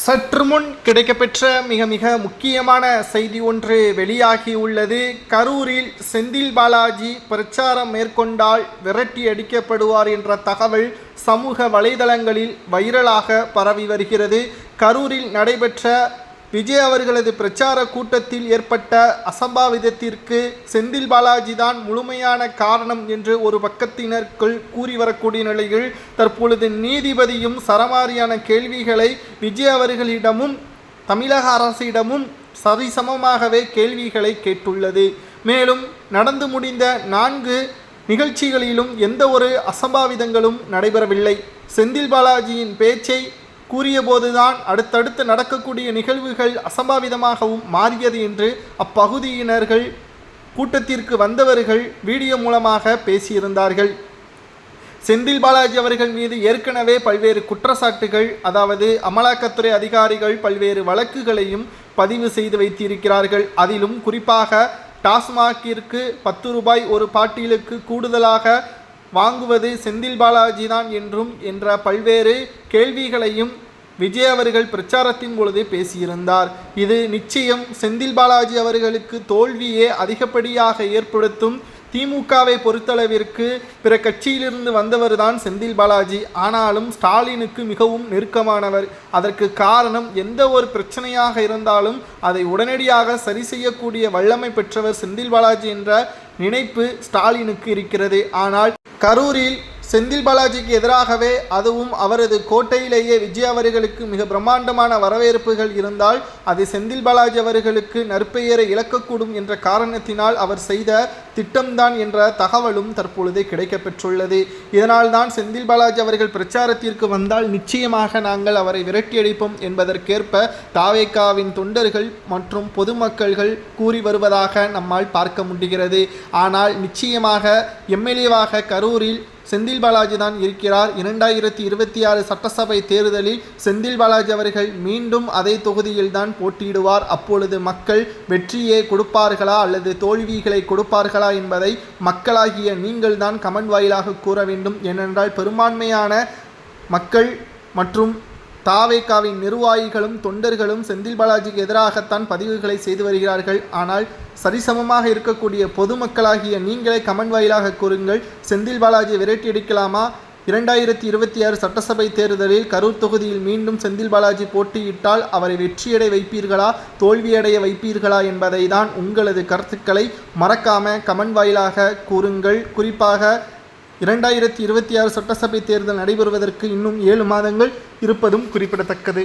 சற்று முன் கிடைக்கப்பெற்ற மிக முக்கியமான செய்தி ஒன்று வெளியாகியுள்ளது. கரூரில் செந்தில் பாலாஜி பிரச்சாரம் மேற்கொண்டால் விரட்டி அடிக்கப்படுவார் என்ற தகவல் சமூக வலைதளங்களில் வைரலாக பரவி வருகிறது. கரூரில் நடைபெற்ற விஜய் அவர்களது பிரச்சார கூட்டத்தில் ஏற்பட்ட அசம்பாவிதத்திற்கு செந்தில் பாலாஜி தான் முழுமையான காரணம் என்று ஒரு பக்கத்தினர்கள் கூறி வரக்கூடிய நிலையில் தற்பொழுது நீதிபதியும் சரமாரியான கேள்விகளை விஜய் அவர்களிடமும் தமிழக அரசிடமும் சரிசமமாகவே கேள்விகளை கேட்டுள்ளது. மேலும் நடந்து முடிந்த 4 நிகழ்ச்சிகளிலும் எந்த ஒரு அசம்பாவிதங்களும் நடைபெறவில்லை. செந்தில் பாலாஜியின் பேச்சை கூறியபோதுதான் அடுத்தடுத்து நடக்கக்கூடிய நிகழ்வுகள் அசம்பாவிதமாகவும் மாறியது என்று அப்பகுதியினர்கள் கூட்டத்திற்கு வந்தவர்கள் வீடியோ மூலமாக பேசியிருந்தார்கள். செந்தில் பாலாஜி அவர்கள் மீது ஏற்கனவே பல்வேறு குற்றச்சாட்டுகள், அதாவது அமலாக்கத்துறை அதிகாரிகள் பல்வேறு வழக்குகளையும் பதிவு செய்து வைத்திருக்கிறார்கள். அதிலும் குறிப்பாக டாஸ்மாகிற்கு 10 ரூபாய் ஒரு பாட்டிலுக்கு கூடுதலாக வாங்குவது செந்தில் பாலாஜி தான் என்ற பல்வேறு கேள்விகளையும் விஜய் அவர்கள் பிரச்சாரத்தின் பொழுது பேசியிருந்தார். இது நிச்சயம் செந்தில் பாலாஜி அவர்களுக்கு தோல்வியே அதிகப்படியாக ஏற்படுத்தும். திமுகவை பொறுத்தளவிற்கு பிற கட்சியிலிருந்து வந்தவர் தான் செந்தில் பாலாஜி. ஆனாலும் ஸ்டாலினுக்கு மிகவும் நெருக்கமானவர். அதற்கு காரணம் எந்த ஒரு பிரச்சனையாக இருந்தாலும் அதை உடனடியாக சரி செய்யக்கூடிய வல்லமை பெற்றவர் செந்தில் பாலாஜி என்ற நினைப்பு ஸ்டாலினுக்கு இருக்கிறது. ஆனால் கரூரில் செந்தில் பாலாஜிக்கு எதிராகவே, அதுவும் அவரது கோட்டையிலேயே விஜய் அவர்களுக்கு மிக பிரம்மாண்டமான வரவேற்புகள் இருந்தால் அது செந்தில் பாலாஜி அவர்களுக்கு நற்பெயரை இழக்கக்கூடும் என்ற காரணத்தினால் அவர் செய்த திட்டம்தான் என்ற தகவலும் தற்பொழுது கிடைக்கப்பெற்றுள்ளது. இதனால் தான் செந்தில் பாலாஜி அவர்கள் பிரச்சாரத்திற்கு வந்தால் நிச்சயமாக நாங்கள் அவரை விரட்டியடிப்போம் என்பதற்கேற்ப தாவேகாவின் தொண்டர்கள் மற்றும் பொதுமக்கள்கள் கூறி வருவதாக நம்மால் பார்க்க முடிகிறது. ஆனால் நிச்சயமாக எம்எல்ஏவாக கரூரில் செந்தில் பாலாஜி தான் இருக்கிறார். 2026 சட்டசபை தேர்தலில் செந்தில் பாலாஜி அவர்கள் மீண்டும் அதே தொகுதியில் தான் போட்டியிடுவார். அப்பொழுது மக்கள் வெற்றியை கொடுப்பார்களா அல்லது தோல்விகளை கொடுப்பார்களா என்பதை மக்களாகிய நீங்கள் தான் கமெண்ட் வாயிலாக கூற வேண்டும். ஏனென்றால் பெரும்பான்மையான மக்கள் மற்றும் தாவேகாவின் நிர்வாகிகளும் தொண்டர்களும் செந்தில் பாலாஜிக்கு எதிராகத்தான் பதிவுகளை செய்து வருகிறார்கள். ஆனால் சரிசமமாக இருக்கக்கூடிய பொதுமக்களாகிய நீங்களே கமெண்ட் வாயிலாக கூறுங்கள். செந்தில் பாலாஜியை விரட்டி அடிக்கலாமா? 2026 சட்டசபை தேர்தலில் கரூர் தொகுதியில் மீண்டும் செந்தில் பாலாஜி போட்டியிட்டால் அவரை வெற்றியடை வைப்பீர்களா, தோல்வியடைய வைப்பீர்களா என்பதை தான் உங்களது கருத்துக்களை மறக்காம கமெண்ட் வாயிலாக கூறுங்கள். குறிப்பாக 2026 சட்டசபை தேர்தல் நடைபெறுவதற்கு இன்னும் 7 மாதங்கள் இருப்பதும் குறிப்பிடத்தக்கது.